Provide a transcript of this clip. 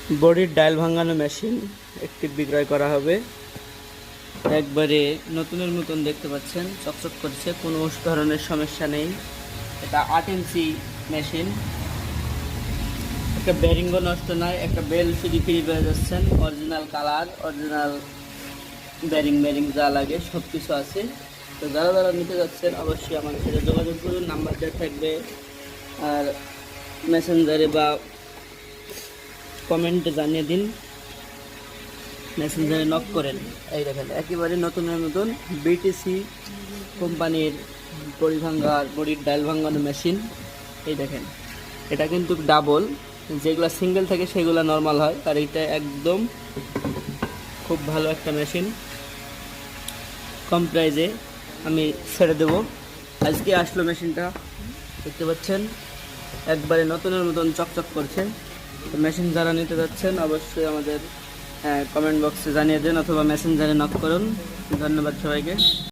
বডির ডায়াল ভাঙানো মেশিন একটি বিক্রয় করা হবে। একবারে নতুনের মতন দেখতে পাচ্ছেন, চকচক করছে, কোনো ধরনের সমস্যা নেই। এটা 8 ইঞ্চি মেশিন, একটা বেরিংও নষ্ট নয়, একটা বেল শুধু ফ্রি পেয়ে যাচ্ছেন। অরিজিনাল কালার, অরিজিনাল বেরিং যা লাগে সব কিছু আছে। তো যারা যারা নিতে যাচ্ছেন অবশ্যই আমাদের সাথে যোগাযোগ করুন, নাম্বার দেওয়া থাকবে। আর মেসেঞ্জারে বা কমেন্টে জানিয়ে দিন, মেসেঞ্জারে নক করেন। এই দেখেন একেবারে নতুনের মতন বিটিসি কোম্পানির বডির ডায়াল ভাঙানো মেশিন। এই দেখেন এটা কিন্তু ডাবল, যেগুলো সিঙ্গেল থাকে সেগুলো নর্মাল হয়, আর এটা একদম খুব ভালো একটা মেশিন। কম প্রাইজে আমি ছেড়ে দেবো। আজকে আসলো মেশিনটা, দেখতে পাচ্ছেন একবারে নতুনের মতন চকচক করছে। তো মেশিন যারা নিতে যাচ্ছেন অবশ্যই আমাদের কমেন্ট বক্সে জানিয়ে দেন অথবা মেসেঞ্জারে নক করুন। ধন্যবাদ সবাইকে।